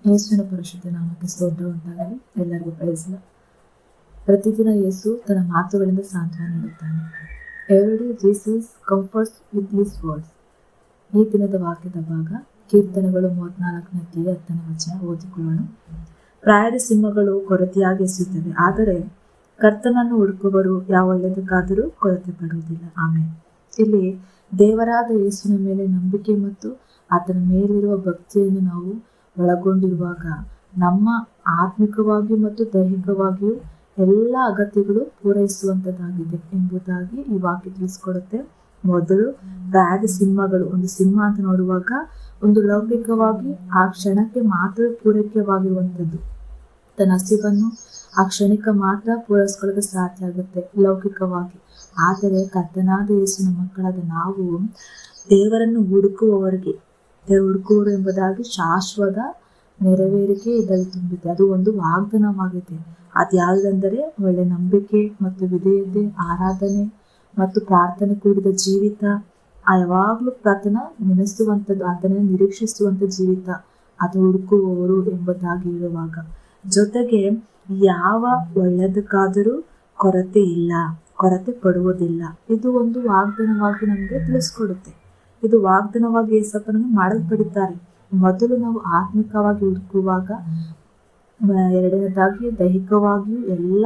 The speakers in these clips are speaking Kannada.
ಯೇಸುವಿನ ಪರಿಶುದ್ಧ ನಾಮಕ್ಕೆ ಸ್ತೋತ್ರ ಉಂಟಾಗಲಿ. ಎಲ್ಲರಿಗೂ ಪ್ರೈಸ್. ಪ್ರತಿದಿನ ಯೇಸು ತನ್ನ ಮಾತುಗಳಿಂದ ಸಾಂತ್ವನ ನೀಡುತ್ತಾನೆ. Every day Jesus comforts with his words. ಈ ದಿನದ ವಾಕ್ಯದ ಭಾಗ ಕೀರ್ತನೆಗಳು 34ನೇ ಅಧ್ಯಾಯ 10ನೇ ವಚನ ಓದಿಕೊಳ್ಳೋಣ. ಪ್ರಾಯದ ಸಿಂಹಗಳು ಕೊರತೆಯಾಗಿ ಎಸೆಯುತ್ತವೆ, ಆದರೆ ಕರ್ತನನ್ನು ಹುಡುಕುವವರು ಯಾವ ಒಳ್ಳೆಯದಕ್ಕಾದರೂ ಕೊರತೆ ಪಡುವುದಿಲ್ಲ. ಆಮೇಲೆ ಇಲ್ಲಿ ದೇವರಾದ ಯೇಸುವಿನ ಮೇಲೆ ನಂಬಿಕೆ ಮತ್ತು ಆತನ ಮೇಲಿರುವ ಭಕ್ತಿಯನ್ನು ನಾವು ಒಳಗೊಂಡಿರುವಾಗ ನಮ್ಮ ಆತ್ಮಿಕವಾಗಿಯೂ ಮತ್ತು ದೈಹಿಕವಾಗಿಯೂ ಎಲ್ಲ ಅಗತ್ಯಗಳು ಪೂರೈಸುವಂಥದ್ದಾಗಿದೆ ಎಂಬುದಾಗಿ ಈ ವಾಕ್ಯ ತಿಳಿಸ್ಕೊಡುತ್ತೆ. ಮೊದಲು ಪ್ರಾಯದ ಸಿಂಹಗಳು, ಒಂದು ಸಿಂಹ ಅಂತ ನೋಡುವಾಗ ಒಂದು ಲೌಕಿಕವಾಗಿ ಆ ಕ್ಷಣಕ್ಕೆ ಮಾತ್ರ ಪೂರೈಕೆವಾಗಿರುವಂಥದ್ದು. ತನ್ನ ಹಸಿವನ್ನು ಆ ಕ್ಷಣಿಕ ಮಾತ್ರ ಪೂರೈಸ್ಕೊಳ್ಳೋಕೆ ಸಾಧ್ಯ ಆಗುತ್ತೆ ಲೌಕಿಕವಾಗಿ. ಆದರೆ ಕರ್ತನಾದ ಯೇಸುವಿನ ಮಕ್ಕಳಾದ ನಾವು ದೇವರನ್ನು ಹುಡುಕುವವರಿಗೆ, ಹುಡುಕುವರು ಎಂಬುದಾಗಿ ಶಾಶ್ವತ ನೆರವೇರಿಕೆ ಇದರಲ್ಲಿ ತುಂಬಿದೆ. ಅದು ಒಂದು ವಾಗ್ದಾನವಾಗಿದೆ. ಅದು ಯಾವುದೆಂದರೆ ಒಳ್ಳೆ ನಂಬಿಕೆ ಮತ್ತು ವಿಧೇಯತೆ, ಆರಾಧನೆ ಮತ್ತು ಪ್ರಾರ್ಥನೆ ಕೂಡಿದ ಜೀವಿತ, ಯಾವಾಗಲೂ ಪ್ರಾರ್ಥನಾ ನೆನೆಸುವಂಥದ್ದು, ಆತನನ್ನು ನಿರೀಕ್ಷಿಸುವಂಥ ಜೀವಿತ, ಅದು ಹುಡುಕುವವರು ಎಂಬುದಾಗಿ ಇರುವಾಗ ಜೊತೆಗೆ ಯಾವ ಒಳ್ಳೆಯದಕ್ಕಾದರೂ ಕೊರತೆ ಇಲ್ಲ, ಕೊರತೆ ಪಡುವುದಿಲ್ಲ. ಇದು ಒಂದು ವಾಗ್ದಾನವಾಗಿ ನಮಗೆ ತಿಳಿಸ್ಕೊಡುತ್ತೆ. ಇದು ವಾಗ್ದಾನವಾಗಿ ಯೇಸಪ್ಪನಿಗೆ ಮಾಡಲ್ಪಡುತ್ತಾರೆ. ಮೊದಲು ನಾವು ಆತ್ಮಿಕವಾಗಿ ಹುಡುಕುವಾಗ, ಎರಡನೇದಾಗಿ ದೈಹಿಕವಾಗಿಯೂ ಎಲ್ಲ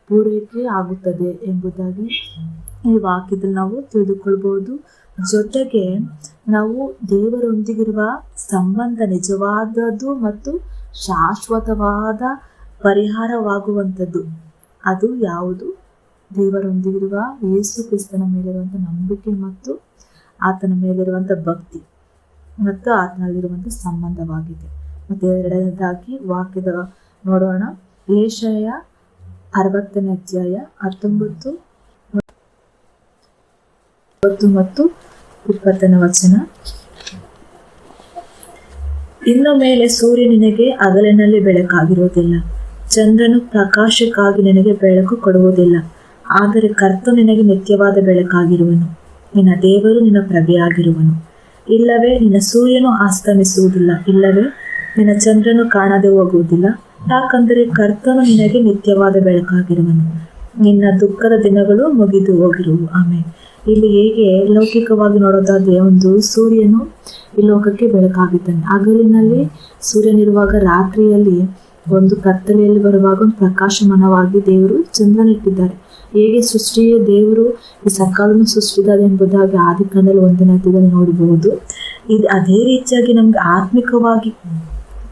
ಪೂರೈಕೆ ಆಗುತ್ತದೆ ಎಂಬುದಾಗಿ ಈ ವಾಕ್ಯದಲ್ಲಿ ನಾವು ತಿಳಿದುಕೊಳ್ಬಹುದು. ಜೊತೆಗೆ ನಾವು ದೇವರೊಂದಿಗಿರುವ ಸಂಬಂಧ ನಿಜವಾದದ್ದು ಮತ್ತು ಶಾಶ್ವತವಾದ ಪರಿಹಾರವಾಗುವಂಥದ್ದು. ಅದು ಯಾವುದು? ದೇವರೊಂದಿಗಿರುವ ಯೇಸು ಕ್ರಿಸ್ತನ ಮೇಲಿರುವಂಥ ನಂಬಿಕೆ ಮತ್ತು ಆತನ ಮೇಲಿರುವಂಥ ಭಕ್ತಿ ಮತ್ತು ಆತನಲ್ಲಿರುವಂಥ ಸಂಬಂಧವಾಗಿದೆ. ಮತ್ತು ಎರಡನೇದಾಗಿ ವಾಕ್ಯದ ನೋಡೋಣ. ಯೆಶಾಯ 60ನೇ ಅಧ್ಯಾಯ 19 ಮತ್ತು 20ನೇ ವಚನ. ಇನ್ನು ಮೇಲೆ ಸೂರ್ಯ ನಿನಗೆ ಹಗಲಿನಲ್ಲಿ ಬೆಳಕಾಗಿರುವುದಿಲ್ಲ, ಚಂದ್ರನು ಪ್ರಕಾಶಕ್ಕಾಗಿ ನಿನಗೆ ಬೆಳಕು ಕೊಡುವುದಿಲ್ಲ. ಆದರೆ ಕರ್ತನು ನಿನಗೆ ನಿತ್ಯವಾದ ಬೆಳಕಾಗಿರುವನು, ನಿನ್ನ ದೇವರು ನಿನ್ನ ಪ್ರಭೆಯಾಗಿರುವನು. ಇಲ್ಲವೇ ನಿನ್ನ ಸೂರ್ಯನು ಅಸ್ತಮಿಸುವುದಿಲ್ಲ, ಇಲ್ಲವೇ ನಿನ್ನ ಚಂದ್ರನು ಕಾಣದೆ ಹೋಗುವುದಿಲ್ಲ. ಯಾಕಂದರೆ ಕರ್ತನು ನಿನಗೆ ನಿತ್ಯವಾದ ಬೆಳಕಾಗಿರುವನು, ನಿನ್ನ ದುಃಖದ ದಿನಗಳು ಮುಗಿದು ಹೋಗಿರುವು. ಆಮೇಲೆ ಇಲ್ಲಿ ಹೇಗೆ ಲೌಕಿಕವಾಗಿ ನೋಡೋದಾದ್ರೆ, ಒಂದು ಸೂರ್ಯನು ಈ ಲೋಕಕ್ಕೆ ಬೆಳಕಾಗಿದ್ದಾನೆ. ಹಗಲಿನಲ್ಲಿ ಸೂರ್ಯನಿರುವಾಗ, ರಾತ್ರಿಯಲ್ಲಿ ಒಂದು ಕತ್ತಲೆಯಲ್ಲಿ ಬರುವಾಗ ಒಂದು ಪ್ರಕಾಶಮಾನವಾಗಿ ದೇವರು ಚಂದ್ರನಿಟ್ಟಿದ್ದಾರೆ. ಹೇಗೆ ಸೃಷ್ಟಿಯ ದೇವರು ಈ ಸಕಾಲವನ್ನು ಸೃಷ್ಟಿಸಿದ್ದಾರೆ ಎಂಬುದಾಗಿ ಆದಿಕಾಂಡದಲ್ಲಿ 1ನೇ ಅಧ್ಯಾಯದಲ್ಲಿ ನೋಡಬಹುದು. ಇದು ಅದೇ ರೀತಿಯಾಗಿ ನಮ್ಗೆ ಆತ್ಮಿಕವಾಗಿ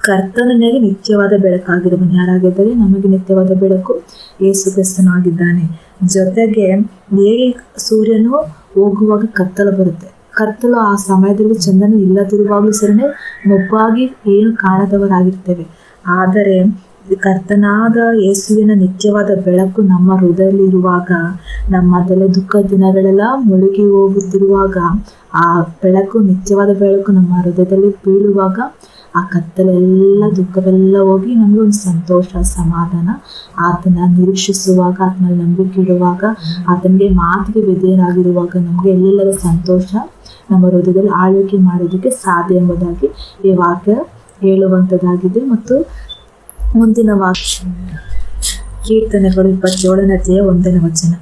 ಕರ್ತನು ನನಗೆ ನಿತ್ಯವಾದ ಬೆಳಕಾಗಿರುವನು. ಯಾರಾಗಿದ್ದರೆ ನಮಗೆ ನಿತ್ಯವಾದ ಬೆಳಕು ಯೇಸು ಕ್ರಿಸ್ತನಾಗಿದ್ದಾನೆ. ಜೊತೆಗೆ ಹೇಗೆ ಸೂರ್ಯನು ಹೋಗುವಾಗ ಕತ್ತಲು ಬರುತ್ತೆ, ಕತ್ತಲು ಆ ಸಮಯದಲ್ಲಿ ಚಂದ್ರನು ಇಲ್ಲದಿರುವಾಗಲೂ ಸರಿನೇ ಮೊಬ್ಬಾಗಿ ಏನು ಕಾಣದವರಾಗಿರ್ತೇವೆ. ಆದರೆ ಕರ್ತನಾದ ಯೇಸುವಿನ ನಿತ್ಯವಾದ ಬೆಳಕು ನಮ್ಮ ಹೃದಯದಲ್ಲಿ ಇರುವಾಗ, ನಮ್ಮದೆಲ್ಲ ದುಃಖ ದಿನಗಳೆಲ್ಲ ಮುಳುಗಿ ಹೋಗುತ್ತಿರುವಾಗ, ಆ ಬೆಳಕು, ನಿತ್ಯವಾದ ಬೆಳಕು ನಮ್ಮ ಹೃದಯದಲ್ಲಿ ಬೀಳುವಾಗ, ಆ ಕತ್ತಲೆಲ್ಲ ದುಃಖವೆಲ್ಲ ಹೋಗಿ ನಮಗೆ ಒಂದು ಸಂತೋಷ, ಸಮಾಧಾನ, ಆತನ ನಿರೀಕ್ಷಿಸುವಾಗ, ಆತನಲ್ಲಿ ನಂಬಿಕೆ ಇಡುವಾಗ, ಆತನಿಗೆ ಮಾತಿಗೆ ವಿಧೇಯರಾಗಿರುವಾಗ ನಮಗೆ ಎಲ್ಲೆಲ್ಲದ ಸಂತೋಷ ನಮ್ಮ ಹೃದಯದಲ್ಲಿ ಆಳ್ವಿಕೆ ಮಾಡೋದಕ್ಕೆ ಸಾಧ್ಯ ಎಂಬುದಾಗಿ ಈ ವಾಕ್ಯ ಹೇಳುವಂಥದ್ದಾಗಿದೆ. ಮತ್ತು ಮುಂದಿನ ವಾಕ್ಯ ಕೀರ್ತನೆಗಳು 27ನೇ ಅಧ್ಯಾಯ 1ನೇ ವಚನ.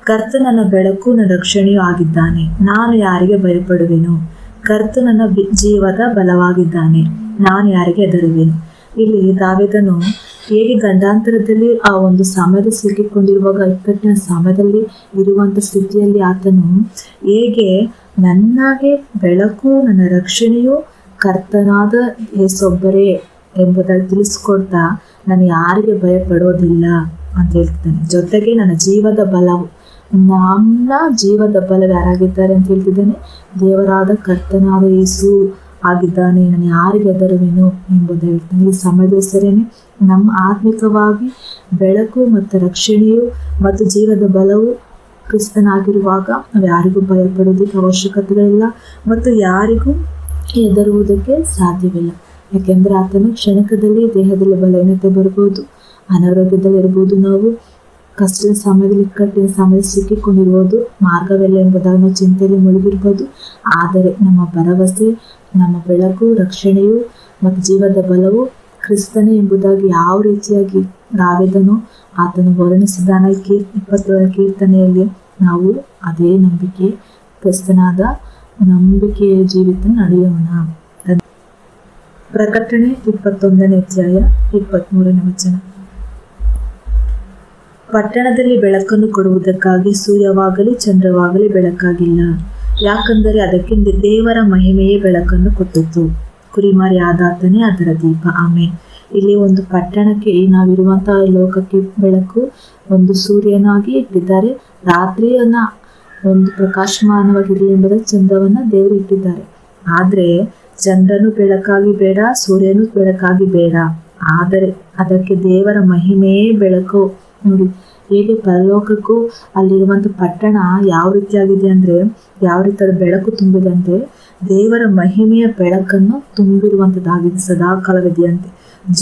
ಕರ್ತ ನನ್ನ ಬೆಳಕು, ನನ್ನ ರಕ್ಷಣೆಯೂ ಆಗಿದ್ದಾನೆ, ನಾನು ಯಾರಿಗೆ ಭಯಪಡುವೆನು? ಕರ್ತ ನನ್ನ ಜೀವದ ಬಲವಾಗಿದ್ದಾನೆ, ನಾನು ಯಾರಿಗೆ ಹೆದರುವೆನು? ಇಲ್ಲಿ ದಾವೀದನು ಹೇಗೆ ಗಂಡಾಂತರದಲ್ಲಿ ಆ ಒಂದು ಸಮಯದಲ್ಲಿ ಸಿಕ್ಕಿಕೊಂಡಿರುವಾಗ, ಇಕ್ಕಟ್ಟಿನ ಸಮಯದಲ್ಲಿ ಇರುವಂಥ ಸ್ಥಿತಿಯಲ್ಲಿ ಆತನು ಹೇಗೆ ನನಗೆ ಬೆಳಕು, ನನ್ನ ರಕ್ಷಣೆಯು ಕರ್ತನಾದ ಯೇಸೊಬ್ಬರೇ ಎಂಬುದಾಗಿ ತಿಳಿಸ್ಕೊಡ್ತಾ, ನಾನು ಯಾರಿಗೆ ಭಯಪಡೋದಿಲ್ಲ ಅಂತ ಹೇಳ್ತಿದ್ದಾನೆ. ಜೊತೆಗೆ ನನ್ನ ಜೀವದ ಬಲವು, ನನ್ನ ಜೀವದ ಬಲವು ಯಾರಾಗಿದ್ದಾರೆ ಅಂತ ಹೇಳ್ತಿದ್ದಾನೆ? ದೇವರಾದ ಕರ್ತನಾದ ಯೇಸು ಆಗಿದ್ದಾನೆ, ನಾನು ಯಾರಿಗೆ ಹೆದರುವೆನು ಎಂಬುದು ಹೇಳ್ತಾನೆ. ಈ ಸಮಯದ ಸರಿಯೇ ನಮ್ಮ ಆತ್ಮಿಕವಾಗಿ ಬೆಳಕು ಮತ್ತು ರಕ್ಷಣೆಯು ಮತ್ತು ಜೀವದ ಬಲವು ಕ್ರಿಸ್ತನಾಗಿರುವಾಗ ನಾವು ಯಾರಿಗೂ ಭಯಪಡೋದಕ್ಕೆ ಅವಶ್ಯಕತೆಗಳಿಲ್ಲ ಮತ್ತು ಯಾರಿಗೂ ಹೆದರುವುದಕ್ಕೆ ಸಾಧ್ಯವಿಲ್ಲ. ಯಾಕೆಂದರೆ ಆತನು ಕ್ಷಣಿಕದಲ್ಲಿ ದೇಹದಲ್ಲಿ ಬಲಹೀನತೆ ಬರ್ಬೋದು, ಅನಾರೋಗ್ಯದಲ್ಲಿರ್ಬೋದು, ನಾವು ಕಷ್ಟದ ಸಮಯದಲ್ಲಿ, ಇಕ್ಕಟ್ಟಿನ ಸಮಯದಲ್ಲಿ ಸಿಕ್ಕಿಕೊಂಡಿರ್ಬೋದು, ಮಾರ್ಗವೆಲ್ಲ ಎಂಬುದಾಗಿ ನಾವು ಚಿಂತೆಯಲ್ಲಿ ಮುಳುಗಿರ್ಬೋದು. ಆದರೆ ನಮ್ಮ ಭರವಸೆ, ನಮ್ಮ ಬೆಳಕು, ರಕ್ಷಣೆಯು ಮತ್ತು ಜೀವದ ಬಲವು ಕ್ರಿಸ್ತನೇ ಎಂಬುದಾಗಿ ಯಾವ ರೀತಿಯಾಗಿ ದಾವೀದನು ಆತನು ವರ್ಣಿಸಿದಾನ 27ನೇ ಕೀರ್ತನೆಯಲ್ಲಿ ನಾವು ಅದೇ ನಂಬಿಕೆ ಕ್ರಿಸ್ತನಾದ ನಂಬಿಕೆಯ ಜೀವಿತ ನಡೆಯೋಣ. ಪ್ರಕಟಣೆ 21ನೇ ಅಧ್ಯಾಯ 23ನೇ ವಚನ. ಪಟ್ಟಣದಲ್ಲಿ ಬೆಳಕನ್ನು ಕೊಡುವುದಕ್ಕಾಗಿ ಸೂರ್ಯವಾಗಲಿ ಚಂದ್ರವಾಗಲಿ ಬೆಳಕಾಗಿಲ್ಲ, ಯಾಕಂದರೆ ಅದಕ್ಕೆ ದೇವರ ಮಹಿಮೆಯೇ ಬೆಳಕನ್ನು ಕೊಟ್ಟಿತು, ಕುರಿಮರಿ ಆದಾತನೇ ಅದರ ದೀಪ. ಆಮೇಲೆ ಇಲ್ಲಿ ಒಂದು ಪಟ್ಟಣಕ್ಕೆ, ನಾವಿರುವಂತಹ ಲೋಕಕ್ಕೆ ಬೆಳಕು ಒಂದು ಸೂರ್ಯನಾಗಿ ಇಟ್ಟಿದ್ದಾರೆ. ರಾತ್ರಿಯನ್ನ ಒಂದು ಪ್ರಕಾಶಮಾನವಾಗಿರಲಿ ಎಂಬುದಾಗಿ ಚಂದ್ರವನ್ನ ದೇವರು ಇಟ್ಟಿದ್ದಾರೆ. ಆದ್ರೆ ಚಂದ್ರನು ಬೆಳಕಾಗಿ ಬೇಡ, ಸೂರ್ಯನು ಬೆಳಕಾಗಿ ಬೇಡ, ಆದರೆ ಅದಕ್ಕೆ ದೇವರ ಮಹಿಮೆಯೇ ಬೆಳಕು. ನೋಡಿ ಹೇಗೆ ಪರಲೋಕಕ್ಕೂ ಅಲ್ಲಿರುವಂಥ ಪಟ್ಟಣ ಯಾವ ರೀತಿಯಾಗಿದೆ ಅಂದರೆ, ಯಾವ ರೀತಿಯಾದ ಬೆಳಕು ತುಂಬಿದೆ ಅಂದರೆ ದೇವರ ಮಹಿಮೆಯ ಬೆಳಕನ್ನು ತುಂಬಿರುವಂಥದ್ದಾಗಿದೆ, ಸದಾಕಾಲವಿದೆಯಂತೆ.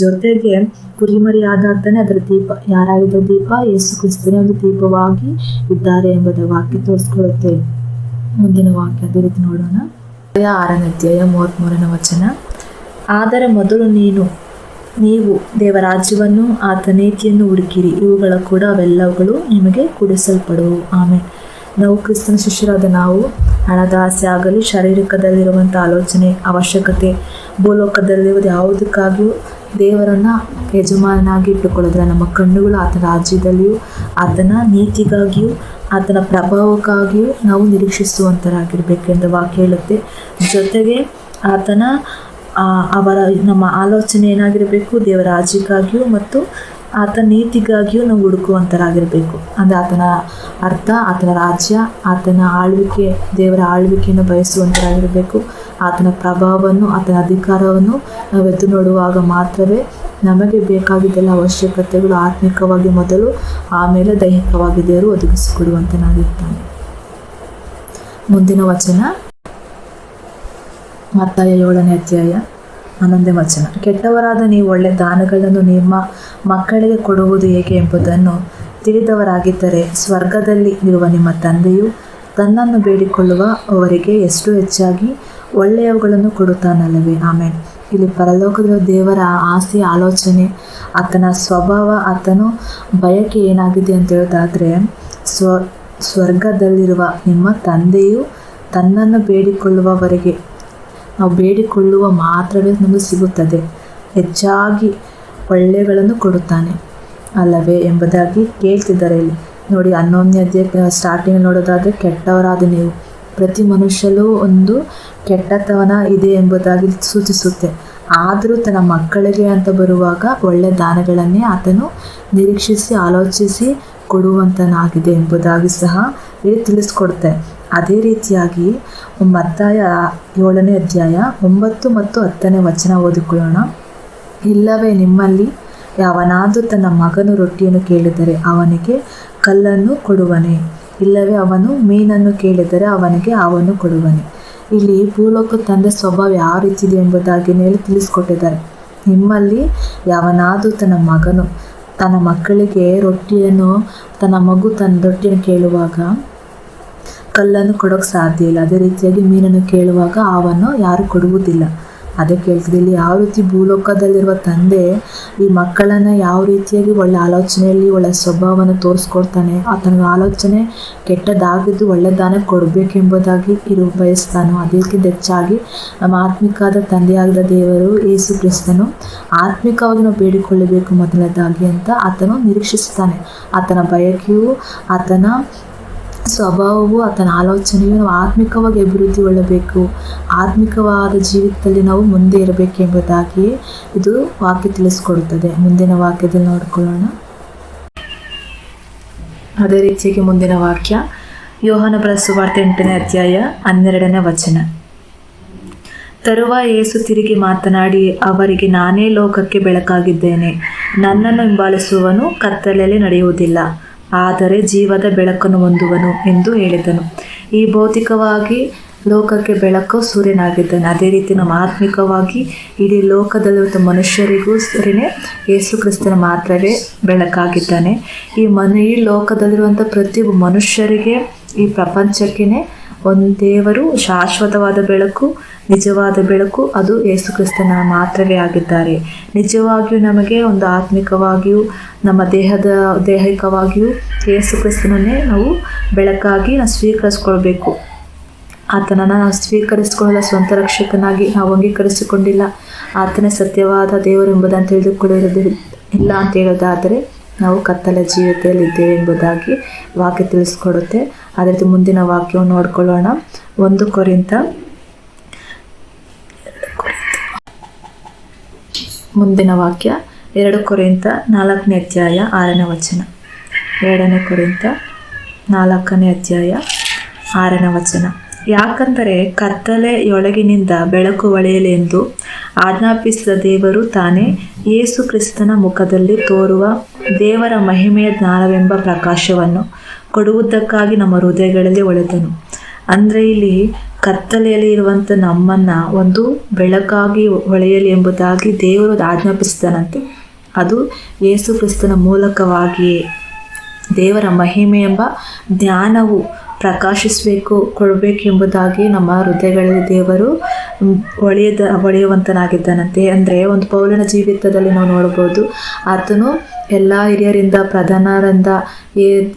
ಜೊತೆಗೆ ಕುರಿಮರಿ ಆದಾತನೇ ಅದರ ದೀಪ. ಯಾರಾಗಿದ್ದ ದೀಪ? ಯೇಸು ಕ್ರಿಸ್ತನೇ ಒಂದು ದೀಪವಾಗಿ ಇದ್ದಾರೆ ಎಂಬುದರ ವಾಕ್ಯ ತೋರಿಸ್ಕೊಳ್ಳುತ್ತೆ. ಮುಂದಿನ ವಾಕ್ಯ ಅದೇ ರೀತಿ ನೋಡೋಣ. 6ನೇ ಅಧ್ಯಾಯ 33ನೇ ವಚನ. ಆದರೆ ಮೊದಲು ನೀವು ದೇವರಾಜ್ಯವನ್ನು ಆತ ನೀತಿಯನ್ನು ಹುಡುಕಿರಿ, ಇವುಗಳ ಕೂಡ ಅವೆಲ್ಲವುಗಳು ನಿಮಗೆ ಕೂಡಿಸಲ್ಪಡುವು. ಆಮೇಲೆ ನಾವು ಕ್ರಿಸ್ತನ ಶಿಷ್ಯರಾದ ನಾವು ಹಣದ ಆಸೆ ಆಗಲಿ, ಶಾರೀರಿಕದಲ್ಲಿರುವಂಥ ಆಲೋಚನೆ, ಅವಶ್ಯಕತೆ, ಭೂಲೋಕದಲ್ಲಿರುವುದು ಯಾವುದಕ್ಕಾಗಿಯೂ ದೇವರನ್ನು ಯಜಮಾನನಾಗಿ ಇಟ್ಟುಕೊಳ್ಳೋದ್ರೆ ನಮ್ಮ ಕಣ್ಣುಗಳು ಆತನ ರಾಜ್ಯದಲ್ಲಿಯೂ ಆತನ ನೀತಿಗಾಗಿಯೂ ಆತನ ಪ್ರಭಾವಕ್ಕಾಗಿಯೂ ನಾವು ನಿರೀಕ್ಷಿಸುವಂತರಾಗಿರ್ಬೇಕೆಂದು ವಾಕ್ಯ ಹೇಳುತ್ತೆ. ಜೊತೆಗೆ ಆತನ ನಮ್ಮ ಆಲೋಚನೆ ಏನಾಗಿರಬೇಕು? ದೇವರ ರಾಜ್ಯಕ್ಕಾಗಿಯೂ ಮತ್ತು ಆತನ ನೀತಿಗಾಗಿಯೂ ನಾವು ಹುಡುಕುವಂತರಾಗಿರಬೇಕು. ಅಂದರೆ ಆತನ ಅರ್ಥ, ಆತನ ರಾಜ್ಯ, ಆತನ ಆಳ್ವಿಕೆ, ದೇವರ ಆಳ್ವಿಕೆಯನ್ನು ಬಯಸುವಂತರಾಗಿರಬೇಕು. ಆತನ ಪ್ರಭಾವವನ್ನು, ಆತನ ಅಧಿಕಾರವನ್ನು ನಾವು ಎದ್ದು ನೋಡುವಾಗ ಮಾತ್ರವೇ ನಮಗೆ ಬೇಕಾಗಿದ್ದೆಲ್ಲ ಅವಶ್ಯಕತೆಗಳು ಆತ್ಮಿಕವಾಗಿ ಮೊದಲು, ಆಮೇಲೆ ದೈಹಿಕವಾಗಿ ದೇವರು ಒದಗಿಸಿಕೊಡುವಂತನಾಗಿರ್ತಾನೆ. ಮುಂದಿನ ವಚನ ಮತ್ತಾಯ 7ನೇ ಅಧ್ಯಾಯ 11ನೇ ವಚನ. ಕೆಟ್ಟವರಾದ ನೀವು ಒಳ್ಳೆ ದಾನಗಳನ್ನು ನಿಮ್ಮ ಮಕ್ಕಳಿಗೆ ಕೊಡುವುದು ಹೇಗೆ ಎಂಬುದನ್ನು ತಿಳಿದವರಾಗಿದ್ದರೆ ಸ್ವರ್ಗದಲ್ಲಿ ಇರುವ ನಿಮ್ಮ ತಂದೆಯು ತನ್ನನ್ನು ಬೇಡಿಕೊಳ್ಳುವ ಅವರಿಗೆ ಎಷ್ಟು ಹೆಚ್ಚಾಗಿ ಒಳ್ಳೆಯವುಗಳನ್ನು ಕೊಡುತ್ತಾನಲ್ಲವೇ. ಆಮೇಲೆ ಇಲ್ಲಿ ಪರಲೋಕದ ದೇವರ ಆಸೆ, ಆಲೋಚನೆ, ಆತನ ಸ್ವಭಾವ, ಆತನ ಬಯಕೆ ಏನಾಗಿದೆ ಅಂತ ಹೇಳೋದಾದರೆ, ಸ್ವರ್ಗದಲ್ಲಿರುವ ನಿಮ್ಮ ತಂದೆಯು ತನ್ನನ್ನು ಬೇಡಿಕೊಳ್ಳುವವರೆಗೆ, ನಾವು ಬೇಡಿಕೊಳ್ಳುವ ಮಾತ್ರವೇ ನಮಗೆ ಸಿಗುತ್ತದೆ, ಹೆಚ್ಚಾಗಿ ಒಳ್ಳೆಯಗಳನ್ನು ಕೊಡುತ್ತಾನೆ ಅಲ್ಲವೇ ಎಂಬುದಾಗಿ ಕೇಳ್ತಿದ್ದಾರೆ. ಇಲ್ಲಿ ನೋಡಿ 11ನೇ ಅಧ್ಯಾಯ ಸ್ಟಾರ್ಟಿಂಗ್ ನೋಡೋದಾದರೆ, ಕೆಟ್ಟವರಾದ ನೀವು, ಪ್ರತಿ ಮನುಷ್ಯನೂ ಒಂದು ಕೆಟ್ಟತನ ಇದೆ ಎಂಬುದಾಗಿ ಸೂಚಿಸುತ್ತೆ. ಆದರೂ ತನ್ನ ಮಕ್ಕಳಿಗೆ ಅಂತ ಬರುವಾಗ ಒಳ್ಳೆ ದಾನಗಳನ್ನೇ ಆತನು ನಿರೀಕ್ಷಿಸಿ ಆಲೋಚಿಸಿ ಕೊಡುವಂತನಾಗಿದೆ ಎಂಬುದಾಗಿ ಸಹ ಇಲ್ಲಿ ತಿಳಿಸ್ಕೊಡುತ್ತೆ. ಅದೇ ರೀತಿಯಾಗಿ ಮತ್ತಾಯ 7ನೇ ಅಧ್ಯಾಯ 9 ಮತ್ತು 10ನೇ ವಚನ ಓದಿಕೊಳ್ಳೋಣ. ಇಲ್ಲವೇ ನಿಮ್ಮಲ್ಲಿ ಯಾವನಾದರೂ ತನ್ನ ಮಗನು ರೊಟ್ಟಿಯನ್ನು ಕೇಳಿದರೆ ಅವನಿಗೆ ಕಲ್ಲನ್ನು ಕೊಡುವನೇ? ಇಲ್ಲವೇ ಅವನು ಮೀನನ್ನು ಕೇಳಿದರೆ ಅವನಿಗೆ ಹಾವನ್ನು ಕೊಡುವನೇ? ಇಲ್ಲಿ ಭೂಲೋಕ ತಂದೆ ಸ್ವಭಾವ ಯಾವ ರೀತಿ ಇದೆ ಎಂಬುದಾಗಿ ತಿಳಿಸ್ಕೊಟ್ಟಿದ್ದಾರೆ. ನಿಮ್ಮಲ್ಲಿ ಯಾವನಾದರೂ ತನ್ನ ಮಗನು ತನ್ನ ಮಕ್ಕಳಿಗೆ ರೊಟ್ಟಿಯನ್ನು, ತನ್ನ ಮಗು ತನ್ನ ರೊಟ್ಟಿಯನ್ನು ಕೇಳುವಾಗ ಕಲ್ಲನ್ನು ಕೊಡೋಕ್ಕೆ ಸಾಧ್ಯ ಇಲ್ಲ. ಅದೇ ರೀತಿಯಾಗಿ ಮೀನನ್ನು ಕೇಳುವಾಗ ಹಾವನ್ನು ಯಾರು ಕೊಡುವುದಿಲ್ಲ. ಅದೇ ಕೇಳ್ತಿದೆ ಇಲ್ಲಿ ಯಾವ ರೀತಿ ಭೂಲೋಕದಲ್ಲಿರುವ ತಂದೆ ಈ ಮಕ್ಕಳನ್ನು ಯಾವ ರೀತಿಯಾಗಿ ಒಳ್ಳೆ ಆಲೋಚನೆಯಲ್ಲಿ ಒಳ್ಳೆ ಸ್ವಭಾವವನ್ನು ತೋರಿಸ್ಕೊಡ್ತಾನೆ, ಆತನ ಆಲೋಚನೆ ಕೆಟ್ಟದಾಗಿದ್ದು ಒಳ್ಳೆ ದಾನ ಕೊಡಬೇಕೆಂಬುದಾಗಿ ಬಯಸ್ತಾನೋ ಅದಕ್ಕಿಂತ ಹೆಚ್ಚಾಗಿ ನಮ್ಮ ಆತ್ಮಿಕಾದ ತಂದೆಯಾದ ದೇವರು ಯೇಸು ಕ್ರಿಸ್ತನು ಆತ್ಮಿಕವಾಗಿ ನಾವು ಬೇಡಿಕೊಳ್ಳಬೇಕು ಮೊದಲನೇದಾಗಿ ಅಂತ ಆತನು ನಿರೀಕ್ಷಿಸ್ತಾನೆ. ಆತನ ಬಯಕೆಯು, ಆತನ ಸ್ವಭಾವವು, ಆತನ ಆಲೋಚನೆಯು ನಾವು ಆತ್ಮಿಕವಾಗಿ ಅಭಿವೃದ್ಧಿಗೊಳ್ಳಬೇಕು, ಆತ್ಮಿಕವಾದ ಜೀವಿತದಲ್ಲಿ ನಾವು ಮುಂದೆ ಇರಬೇಕೆಂಬುದಾಗಿ ಇದು ವಾಕ್ಯ ತಿಳಿಸ್ಕೊಡುತ್ತದೆ. ಮುಂದಿನ ವಾಕ್ಯದಲ್ಲಿ ನೋಡ್ಕೊಳ್ಳೋಣ. ಅದೇ ರೀತಿಯಾಗಿ ಮುಂದಿನ ವಾಕ್ಯ ಯೋಹಾನ ಬರೆದ ಸುವಾರ್ತೆ 8ನೇ ಅಧ್ಯಾಯ 12ನೇ ವಚನ. ತರುವಾಯ ಯೇಸು ತಿರುಗಿ ಮಾತನಾಡಿ ಅವರಿಗೆ, ನಾನೇ ಲೋಕಕ್ಕೆ ಬೆಳಕಾಗಿದ್ದೇನೆ. ನನ್ನನ್ನು ಹಿಂಬಾಲಿಸುವವನು ಕತ್ತಲೆಯಲ್ಲಿ ನಡೆಯುವುದಿಲ್ಲ, ಆದರೆ ಜೀವದ ಬೆಳಕನ್ನು ಹೊಂದುವನು ಎಂದು ಹೇಳಿದನು. ಈ ಭೌತಿಕವಾಗಿ ಲೋಕಕ್ಕೆ ಬೆಳಕು ಸೂರ್ಯನಾಗಿದ್ದಾನೆ. ಅದೇ ರೀತಿ ನಮ್ಮ ಆತ್ಮಿಕವಾಗಿ ಇಡೀ ಲೋಕದಲ್ಲಿರುವ ಮನುಷ್ಯರಿಗೂ ಸೂರ್ಯನೇ ಯೇಸು ಕ್ರಿಸ್ತನ ಮಾತ್ರವೇ ಬೆಳಕಾಗಿದ್ದಾನೆ. ಈ ಲೋಕದಲ್ಲಿರುವಂಥ ಪ್ರತಿಯೊಬ್ಬ ಮನುಷ್ಯರಿಗೆ, ಈ ಪ್ರಪಂಚಕ್ಕೇ ಒಂದು ದೇವರು ಶಾಶ್ವತವಾದ ಬೆಳಕು, ನಿಜವಾದ ಬೆಳಕು, ಅದು ಯೇಸು ಕ್ರಿಸ್ತನ ಮಾತ್ರವೇ ಆಗಿದ್ದಾರೆ. ನಿಜವಾಗಿಯೂ ನಮಗೆ ಒಂದು ಆತ್ಮಿಕವಾಗಿಯೂ ನಮ್ಮ ದೈಹಿಕವಾಗಿಯೂ ಯೇಸು ಕ್ರಿಸ್ತನನ್ನೇ ನಾವು ಬೆಳಕಾಗಿ ನಾವು ಸ್ವೀಕರಿಸ್ಕೊಳ್ಬೇಕು. ಆತನನ್ನು ನಾವು ಸ್ವೀಕರಿಸಿಕೊಳ್ಳಲು ಸ್ವಂತ ರಕ್ಷಕನಾಗಿ ನಾವು ಅಂಗೀಕರಿಸಿಕೊಂಡಿಲ್ಲ. ಆತನೇ ಸತ್ಯವಾದ ದೇವರು ಎಂಬುದನ್ನು ತಿಳಿದುಕೊಳ್ಳಿರೋದು ಇಲ್ಲ ಅಂತ ಹೇಳೋದಾದರೆ ನಾವು ಕತ್ತಲೆ ಜೀವಿತದಲ್ಲಿ ಇದ್ದೇವೆ ಎಂಬುದಾಗಿ ವಾಕ್ಯ ತಿಳಿಸ್ಕೊಡುತ್ತೆ. ಅದೇ ರೀತಿ ಮುಂದಿನ ವಾಕ್ಯವನ್ನು ನೋಡ್ಕೊಳ್ಳೋಣ. 1 ಕೊರಿಂಥ ಮುಂದಿನ ವಾಕ್ಯ 2 ಕೊರಿಂಥ 4ನೇ ಅಧ್ಯಾಯ 6ನೇ ವಚನ. 2 ಕೊರಿಂಥ 4ನೇ ಅಧ್ಯಾಯ 6ನೇ ವಚನ. ಯಾಕಂದರೆ ಕತ್ತಲೆಯೊಳಗಿನಿಂದ ಬೆಳಕು ಹೊಳೆಯಲಿ ಎಂದು ಆಜ್ಞಾಪಿಸಿದ ದೇವರು ತಾನೇ ಯೇಸು ಕ್ರಿಸ್ತನ ಮುಖದಲ್ಲಿ ತೋರುವ ದೇವರ ಮಹಿಮೆಯ ಜ್ಞಾನವೆಂಬ ಪ್ರಕಾಶವನ್ನು ಕೊಡುವುದಕ್ಕಾಗಿ ನಮ್ಮ ಹೃದಯಗಳಲ್ಲಿ ಹೊಳೆದನು. ಅಂದರೆ ಇಲ್ಲಿ ಕತ್ತಲೆಯಲ್ಲಿ ಇರುವಂಥ ನಮ್ಮನ್ನು ಒಂದು ಬೆಳಕಾಗಿ ಹೊಳೆಯಲಿ ಎಂಬುದಾಗಿ ದೇವರು ಆಜ್ಞಾಪಿಸಿದನಂತೆ. ಅದು ಯೇಸು ಕ್ರಿಸ್ತನ ಮೂಲಕವಾಗಿಯೇ ದೇವರ ಮಹಿಮೆ ಎಂಬ ಜ್ಞಾನವು ಕೊಡಬೇಕೆಂಬುದಾಗಿ ನಮ್ಮ ಹೃದಯಗಳಲ್ಲಿ ದೇವರು ಹೊಳೆಯುವಂತನಾಗಿದ್ದಾನಂತೆ. ಅಂದರೆ ಒಂದು ಪೌಲನ ಜೀವಿತದಲ್ಲಿ ನಾವು ನೋಡ್ಬೋದು, ಆತನು ಎಲ್ಲ ಹಿರಿಯರಿಂದ ಪ್ರಧಾನರಿಂದ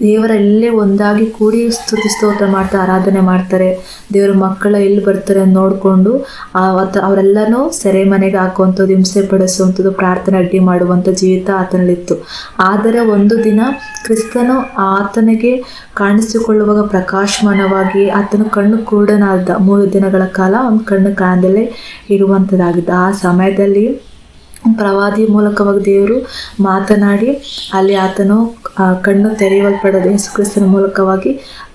ದೇವರಲ್ಲೇ ಒಂದಾಗಿ ಕೂಡಿ ಸ್ತುತಿ ಸ್ತೋತ್ರ ಮಾಡ್ತಾ ಆರಾಧನೆ ಮಾಡ್ತಾರೆ. ದೇವರ ಮಕ್ಕಳ ಎಲ್ಲಿ ಬರ್ತಾರೆ ಅಂತ ನೋಡಿಕೊಂಡು ಅವರೆಲ್ಲನೂ ಸೆರೆಮನೆಗೆ ಹಾಕುವಂಥದ್ದು, ಹಿಂಸೆ ಪಡಿಸುವಂಥದ್ದು, ಪ್ರಾರ್ಥನೆ ಅಡ್ಡಿ ಮಾಡುವಂಥ ಜೀವಿತ ಆತನಲ್ಲಿತ್ತು. ಆದರೆ ಒಂದು ದಿನ ಕ್ರಿಸ್ತನು ಆತನಿಗೆ ಕಾಣಿಸಿಕೊಳ್ಳುವಾಗ ಪ್ರಕಾಶಮಾನವಾಗಿ ಆತನ ಕಣ್ಣು ಕುರುಡನಾದ 3 ದಿನಗಳ ಕಾಲ ಒಂದು ಕಣ್ಣು ಕಾಣದಲ್ಲೇ ಇರುವಂಥದ್ದಾಗಿದ್ದ. ಆ ಸಮಯದಲ್ಲಿ ಪ್ರವಾದಿ ಮೂಲಕವಾಗಿ ದೇವರು ಮಾತನಾಡಿ ಅಲ್ಲಿ ಆತನು ಕಣ್ಣು ತೆರೆಯಲ್ಪಡೋದು ಯೇಸು ಕ್ರಿಸ್ತನ ಮೂಲಕವಾಗಿ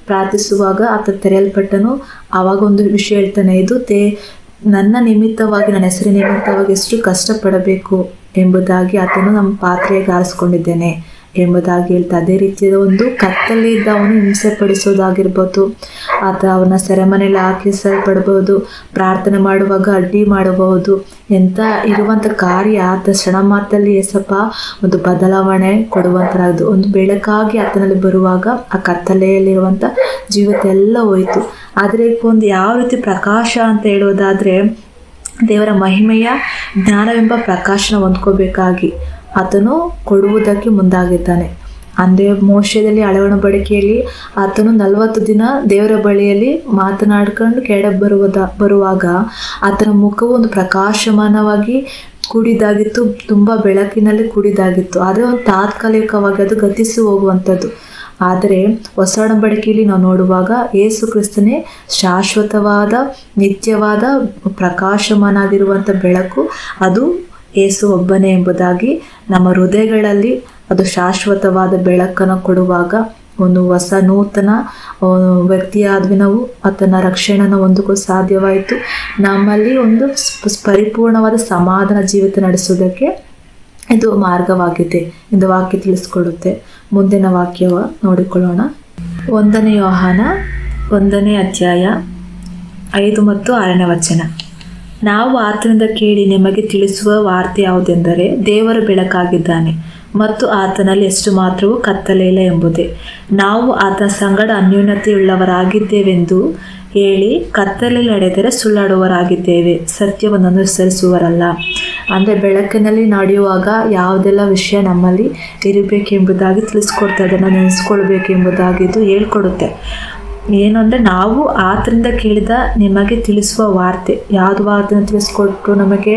ಪ್ರಾರ್ಥಿಸುವಾಗ ಆತ ತೆರೆಯಲ್ಪಟ್ಟನು. ಆವಾಗ ಒಂದು ವಿಷಯ ಹೇಳ್ತಾನೆ, ಇದು ನನ್ನ ನಿಮಿತ್ತವಾಗಿ, ನನ್ನ ಹೆಸರಿನ ನಿಮಿತ್ತವಾಗಿ ಎಷ್ಟು ಕಷ್ಟಪಡಬೇಕು ಎಂಬುದಾಗಿ ಆತನು ನಮ್ಮ ಪಾತ್ರೆಗೆ ಆರಿಸ್ಕೊಂಡಿದ್ದೇನೆ ಎಂಬುದಾಗಿ ಹೇಳ್ತಾ. ಅದೇ ರೀತಿಯ ಒಂದು ಕತ್ತಲಿದ್ದ ಅವನು ಹಿಂಸೆ ಪಡಿಸೋದಾಗಿರ್ಬೋದು, ಆತ ಅವನ ಸೆರೆಮನೆಯಲ್ಲಿ ಹಾಕಿಸಲ್ಪಡ್ಬೋದು, ಪ್ರಾರ್ಥನೆ ಮಾಡುವಾಗ ಅಡ್ಡಿ ಮಾಡಬಹುದು. ಎಂಥ ಇರುವಂಥ ಕಾರ್ಯ ಆತ ಕ್ಷಣ ಮಾತ್ರದಲ್ಲಿ ಏಸಪ್ಪ ಒಂದು ಬದಲಾವಣೆ ಕೊಡುವಂಥದ್ದು. ಒಂದು ಬೆಳಕಾಗಿ ಆತನಲ್ಲಿ ಬರುವಾಗ ಆ ಕತ್ತಲೆಯಲ್ಲಿರುವಂಥ ಜೀವಿತ ಎಲ್ಲ ಹೋಯಿತು. ಆದರೆ ಒಂದು ಯಾವ ರೀತಿ ಪ್ರಕಾಶ ಅಂತ ಹೇಳೋದಾದರೆ ದೇವರ ಮಹಿಮೆಯ ಜ್ಞಾನವೆಂಬ ಪ್ರಕಾಶನ ಹೊಂದ್ಕೋಬೇಕಾಗಿ ಆತನು ಕೊಡುವುದಕ್ಕೆ ಮುಂದಾಗಿದ್ದಾನೆ. ಅಂದರೆ ಮೋಶದಲ್ಲಿ ಹಳೆ ಒಡಂಬಡಿಕೆಯಲ್ಲಿ ಆತನು 40 ದಿನ ದೇವರ ಬಳಿಯಲ್ಲಿ ಮಾತನಾಡ್ಕೊಂಡು ಬರುವಾಗ ಆತನ ಮುಖವು ಒಂದು ಪ್ರಕಾಶಮಾನವಾಗಿ ಕೂಡಿದಾಗಿತ್ತು, ತುಂಬ ಬೆಳಕಿನಲ್ಲಿ ಕೂಡಿದಾಗಿತ್ತು. ಆದರೆ ಒಂದು ತಾತ್ಕಾಲಿಕವಾಗಿ ಅದು ಗತಿಸಿ ಹೋಗುವಂಥದ್ದು. ಆದರೆ ಹೊಸ ಒಡಂಬಡಿಕೆಯಲ್ಲಿ ನಾವು ನೋಡುವಾಗ ಯೇಸು ಕ್ರಿಸ್ತನೇ ಶಾಶ್ವತವಾದ ನಿತ್ಯವಾದ ಪ್ರಕಾಶಮಾನಾಗಿರುವಂಥ ಬೆಳಕು, ಅದು ಯೇಸು ಒಬ್ಬನೇ ಎಂಬುದಾಗಿ ನಮ್ಮ ಹೃದಯಗಳಲ್ಲಿ ಅದು ಶಾಶ್ವತವಾದ ಬೆಳಕನ್ನು ಕೊಡುವಾಗ ಒಂದು ಹೊಸ ನೂತನ ವ್ಯಕ್ತಿಯಾದ್ವಿ ನಾವು. ಆತನ ರಕ್ಷಣೆಯನ್ನು ಹೊಂದಕ್ಕೂ ಸಾಧ್ಯವಾಯಿತು. ನಮ್ಮಲ್ಲಿ ಒಂದು ಪರಿಪೂರ್ಣವಾದ ಸಮಾಧಾನ ಜೀವಿತ ನಡೆಸೋದಕ್ಕೆ ಇದು ಮಾರ್ಗವಾಗಿದೆ ಎಂದು ವಾಕ್ಯ ತಿಳಿಸ್ಕೊಡುತ್ತೆ. ಮುಂದಿನ ವಾಕ್ಯವ ನೋಡಿಕೊಳ್ಳೋಣ. 1 ಯೋಹಾನ 1ನೇ ಅಧ್ಯಾಯ 5 ಮತ್ತು 6ನೇ ವಚನ. ನಾವು ಆತನಿಂದ ಕೇಳಿ ನಿಮಗೆ ತಿಳಿಸುವ ವಾರ್ತೆ ಯಾವುದೆಂದರೆ ದೇವರ ಬೆಳಕಾಗಿದ್ದಾನೆ ಮತ್ತು ಆತನಲ್ಲಿ ಎಷ್ಟು ಮಾತ್ರವೂ ಕತ್ತಲೆ ಇಲ್ಲ ಎಂಬುದೇ. ನಾವು ಆತನ ಸಂಗಡ ಅನ್ಯೋನ್ಯತೆಯುಳ್ಳವರಾಗಿದ್ದೇವೆಂದು ಹೇಳಿ ಕತ್ತಲೆಯಲ್ಲಿ ನಡೆದರೆ ಸುಳ್ಳಾಡುವವರಾಗಿದ್ದೇವೆ, ಸತ್ಯವನ್ನು ಅನುಸರಿಸುವರಲ್ಲ. ಅಂದರೆ ಬೆಳಕಿನಲ್ಲಿ ನಡೆಯುವಾಗ ಯಾವುದೆಲ್ಲ ವಿಷಯ ನಮ್ಮಲ್ಲಿ ಇರಬೇಕೆಂಬುದಾಗಿ ತಿಳಿಸ್ಕೊಡ್ತಾ ಅದನ್ನು ನೆನೆಸ್ಕೊಳ್ಬೇಕೆಂಬುದಾಗಿ ಇದು ಹೇಳ್ಕೊಡುತ್ತೆ. ಏನು ಅಂದರೆ ನಾವು ಆತರಿಂದ ಕೇಳಿದ ನಿಮಗೆ ತಿಳಿಸುವ ವಾರ್ತೆ. ಯಾವುದು ವಾರ್ತೆನ ತಿಳಿಸ್ಕೊಟ್ಟು ನಮಗೆ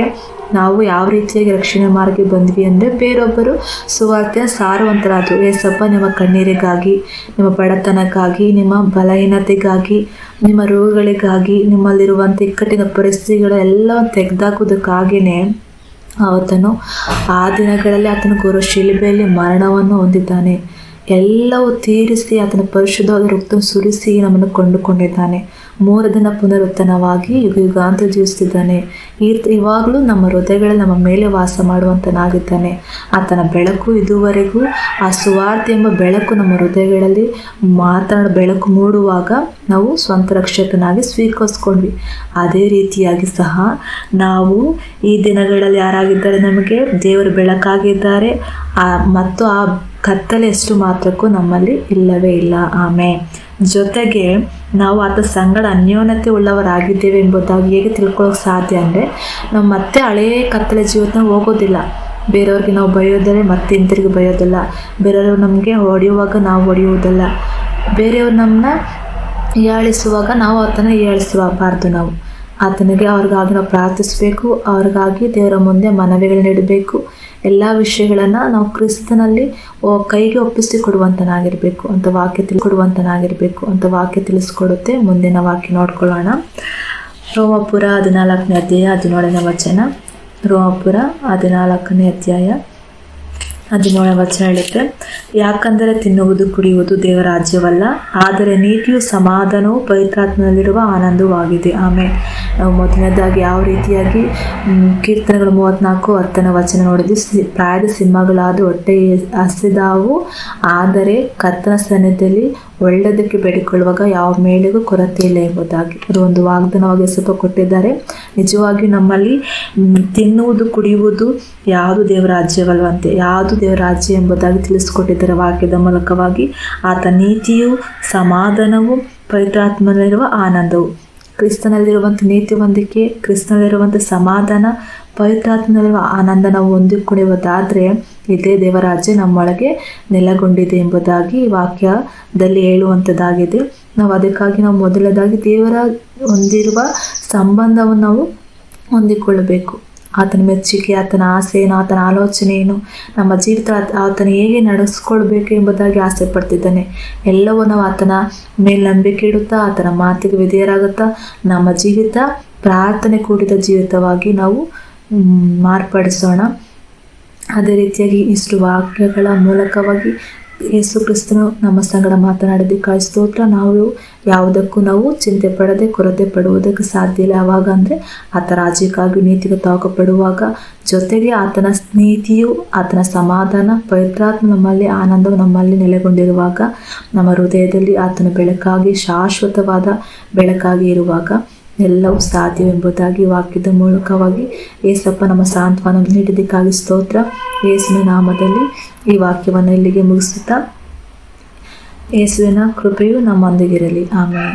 ನಾವು ಯಾವ ರೀತಿಯಾಗಿ ರಕ್ಷಣೆ ಮಾರ್ಗ ಬಂದ್ವಿ ಅಂದರೆ ಬೇರೊಬ್ಬರು ಸುವಾರ್ತೆಯ ಸಾರುವಂತರಾದರು. ಏಸಪ್ಪ ನಿಮ್ಮ ಕಣ್ಣೀರಿಗಾಗಿ, ನಿಮ್ಮ ಬಡತನಕ್ಕಾಗಿ, ನಿಮ್ಮ ಬಲಹೀನತೆಗಾಗಿ, ನಿಮ್ಮ ರೋಗಗಳಿಗಾಗಿ, ನಿಮ್ಮಲ್ಲಿರುವಂಥ ಇಕ್ಕಟ್ಟಿನ ಪರಿಸ್ಥಿತಿಗಳೆಲ್ಲ ತೆಗೆದಾಕೋದಕ್ಕಾಗಿಯೇ ಆತನು ಆ ದಿನಗಳಲ್ಲಿ ಆತನ ಗುರು ಶಿಲುಬೆಯಲ್ಲಿ ಮರಣವನ್ನು ಹೊಂದಿದ್ದಾನೆ. ಎಲ್ಲವೂ ತೀರಿಸಿ ಆತನ ಪರಿಶುದ್ಧವಾದ ರಕ್ತವನ್ನು ಸುರಿಸಿ ನಮ್ಮನ್ನು ಕೊಂಡುಕೊಂಡಿದ್ದಾನೆ. 3 ದಿನ ಪುನರುತ್ಥಾನವಾಗಿ ಯುಗಾಂತ ಜೀವಿಸ್ತಿದ್ದಾನೆ. ಇವಾಗಲೂ ನಮ್ಮ ಹೃದಯಗಳಲ್ಲಿ ನಮ್ಮ ಮೇಲೆ ವಾಸ ಮಾಡುವಂತನಾಗಿದ್ದಾನೆ. ಆತನ ಬೆಳಕು ಇದುವರೆಗೂ ಆ ಸುವಾರ್ತೆ ಎಂಬ ಬೆಳಕು ನಮ್ಮ ಹೃದಯಗಳಲ್ಲಿ ಬೆಳಕು ಮೂಡುವಾಗ ನಾವು ಸ್ವಂತ ರಕ್ಷಕನಾಗಿ ಸ್ವೀಕರಿಸ್ಕೊಂಡ್ವಿ. ಅದೇ ರೀತಿಯಾಗಿ ಸಹ ನಾವು ಈ ದಿನಗಳಲ್ಲಿ ಯಾರಾಗಿದ್ದಾರೆ, ನಮಗೆ ದೇವರು ಬೆಳಕಾಗಿದ್ದಾರೆ ಮತ್ತು ಆ ಕತ್ತಲೆ ಎಷ್ಟು ಮಾತ್ರಕ್ಕೂ ನಮ್ಮಲ್ಲಿ ಇಲ್ಲವೇ ಇಲ್ಲ. ಆಮೇಲೆ ಜೊತೆಗೆ ನಾವು ಆತ ಸಂಗಡ ಅನ್ಯೋನ್ಯತೆ ಉಳ್ಳವರಾಗಿದ್ದೇವೆ ಎಂಬುದಾಗಿ ಹೇಗೆ ತಿಳ್ಕೊಳ್ಳೋಕೆ ಸಾಧ್ಯ ಅಂದರೆ ನಾವು ಮತ್ತೆ ಹಳೆಯ ಕತ್ತಲೆ ಜೀವಿತ ಹೋಗೋದಿಲ್ಲ. ಬೇರೆಯವ್ರಿಗೆ ನಾವು ಬೈಯೋದರೆ ಮತ್ತೆ ಹಿಂತಿರುಗಿ ಬೈಯೋದಿಲ್ಲ. ಬೇರೆಯವರು ನಮಗೆ ಹೊಡೆಯುವಾಗ ನಾವು ಹೊಡೆಯುವುದಿಲ್ಲ. ಬೇರೆಯವ್ರು ನಮ್ಮನ್ನ ಹೀಯಾಳಿಸುವಾಗ ನಾವು ಆತನ ಹೀಯಾಳಿಸಬಾರ್ದು. ನಾವು ಆತನಿಗೆ ಅವ್ರಿಗಾಗಿ ನಾವು ಪ್ರಾರ್ಥಿಸಬೇಕು. ಅವ್ರಿಗಾಗಿ ದೇವರ ಮುಂದೆ ಮನವಿಗಳನ್ನಿಡಬೇಕು. ಎಲ್ಲ ವಿಷಯಗಳನ್ನು ನಾವು ಕ್ರಿಸ್ತನಲ್ಲಿ ಕೈಗೆ ಒಪ್ಪಿಸಿಕೊಡುವಂತನಾಗಿರಬೇಕು ಅಂತ ವಾಕ್ಯ ತಿಳಿಸ್ಕೊಡುತ್ತೆ. ಮುಂದಿನ ವಾಕ್ಯ ನೋಡ್ಕೊಳ್ಳೋಣ. ರೋಮಾಪುರ 14ನೇ ಅಧ್ಯಾಯ 17ನೇ ವಚನ. ರೋಮಾಪುರ 14ನೇ ಅಧ್ಯಾಯ 17ನೇ ವಚನ ಹೇಳುತ್ತೆ, ಯಾಕಂದರೆ ತಿನ್ನುವುದು ಕುಡಿಯುವುದು ದೇವರ ರಾಜ್ಯವಲ್ಲ, ಆದರೆ ನೀತಿಯು ಸಮಾಧಾನವು ಪವಿತ್ರಾತ್ಮನಲ್ಲಿರುವ ಆನಂದವೂ ಆಗಿದೆ. ಆಮೇಲೆ ನಾವು ಮೊದಲನೇದಾಗಿ ಯಾವ ರೀತಿಯಾಗಿ ಕೀರ್ತನೆಗಳು 34:10 ವಚನ ನೋಡಿದ್ವಿ. ಪ್ರಾಯದ ಸಿಂಹಗಳಾದ ಹೊಟ್ಟೆ ಹಸಿದಾವು, ಆದರೆ ಕರ್ತನ ಸನ್ನಿಧಿಯಲ್ಲಿ ಒಳ್ಳೆಯದಕ್ಕೆ ಬೇಡಿಕೊಳ್ಳುವಾಗ ಯಾವ ಮೇಲೆಗೂ ಕೊರತೆ ಇಲ್ಲ ಎಂಬುದಾಗಿ ಅದು ಒಂದು ವಾಗ್ದಾನವಾಗಿ ಸ್ವಲ್ಪ ಕೊಟ್ಟಿದ್ದಾರೆ. ನಿಜವಾಗಿ ನಮ್ಮಲ್ಲಿ ತಿನ್ನುವುದು ಕುಡಿಯುವುದು ಯಾವುದು ದೇವರ ರಾಜ್ಯವಲ್ವಂತೆ, ಯಾವುದು ದೇವರ ರಾಜ್ಯ ಎಂಬುದಾಗಿ ತಿಳಿಸ್ಕೊಟ್ಟಿದ್ದಾರೆ ವಾಕ್ಯದ ಮೂಲಕವಾಗಿ. ಆತ ನೀತಿಯು ಸಮಾಧಾನವು ಪವಿತ್ರಾತ್ಮನಲ್ಲಿರುವ ಆನಂದವು. ಕ್ರಿಸ್ತನಲ್ಲಿರುವಂಥ ನೀತಿ ಹೊಂದಿಕೆ, ಕ್ರಿಸ್ತನಲ್ಲಿರುವಂಥ ಸಮಾಧಾನ, ಪವಿತ್ರಾತ್ಮನಲ್ಲಿರುವ ಆನಂದ ನಾವು ಹೊಂದಿಕೊಳ್ಳುವುದಾದರೆ ಇದೇ ದೇವರಾಜ್ಯ ನಮ್ಮೊಳಗೆ ನೆಲೆಗೊಂಡಿದೆ ಎಂಬುದಾಗಿ ವಾಕ್ಯದಲ್ಲಿ ಹೇಳುವಂಥದ್ದಾಗಿದೆ. ನಾವು ಅದಕ್ಕಾಗಿ ನಾವು ಮೊದಲದಾಗಿ ದೇವರ ಹೊಂದಿರುವ ಸಂಬಂಧವನ್ನು ನಾವು ಹೊಂದಿಕೊಳ್ಳಬೇಕು. ಆತನ ಮೆಚ್ಚುಗೆ, ಆತನ ಆಸೆ ಏನು, ಆತನ ಆಲೋಚನೆ ಏನು, ನಮ್ಮ ಜೀವಿತ ಆತನ ಹೇಗೆ ನಡೆಸ್ಕೊಳ್ಬೇಕು ಎಂಬುದಾಗಿ ಆಸೆ ಪಡ್ತಿದ್ದಾನೆ. ಎಲ್ಲವೂ ನಾವು ಆತನ ಮೇಲೆ ನಂಬಿಕೆ ಇಡುತ್ತಾ ಆತನ ಮಾತಿಗೆ ವಿಧೇಯರಾಗುತ್ತಾ ನಮ್ಮ ಜೀವಿತ ಪ್ರಾರ್ಥನೆ ಕೂಡಿದ ಜೀವಿತವಾಗಿ ನಾವು ಮಾರ್ಪಡಿಸೋಣ. ಅದೇ ರೀತಿಯಾಗಿ ಇಷ್ಟು ವಾಕ್ಯಗಳ ಮೂಲಕವಾಗಿ ಯೇಸು ಕ್ರಿಸ್ತನು ನಮ್ಮ ಸಂಗಡ ಮಾತನಾಡಿದ್ದಕ್ಕಾಗಿ ಸ್ತೋತ್ರ. ನಾವು ಯಾವುದಕ್ಕೂ ನಾವು ಚಿಂತೆ ಪಡದೆ ಕೊರತೆ ಪಡುವುದಕ್ಕೆ ಸಾಧ್ಯ ಇಲ್ಲ. ಯಾವಾಗ ಅಂದರೆ ಆತ ರಾಜ್ಯಕ್ಕಾಗಿ ನೀತಿಗೆ ತಾಕಪಡುವಾಗ, ಜೊತೆಗೆ ಆತನ ನೀತಿಯು, ಆತನ ಸಮಾಧಾನ, ಪವಿತ್ರಾತ್ಮ ನಮ್ಮಲ್ಲಿ ಆನಂದವು ನಮ್ಮಲ್ಲಿ ನೆಲೆಗೊಂಡಿರುವಾಗ, ನಮ್ಮ ಹೃದಯದಲ್ಲಿ ಆತನ ಬೆಳಕಾಗಿ ಶಾಶ್ವತವಾದ ಬೆಳಕಾಗಿ ಇರುವಾಗ ಎಲ್ಲವೂ ಸಾಧ್ಯವೆಂಬುದಾಗಿ ವಾಕ್ಯದ ಮೂಲಕವಾಗಿ ಏಸಪ್ಪ ನಮ್ಮ ಸಾಂತ್ವನ ನೀಡಿದ್ದಕ್ಕಾಗಿ ಸ್ತೋತ್ರ. ಯೇಸುವಿನ ನಾಮದಲ್ಲಿ ಈ ವಾಕ್ಯವನ್ನು ಇಲ್ಲಿಗೆ ಮುಗಿಸುತ್ತಾ, ಯೇಸುವಿನ ಕೃಪೆಯು ನಮ್ಮೊಂದಿಗಿರಲಿ. ಆಮೆನ್.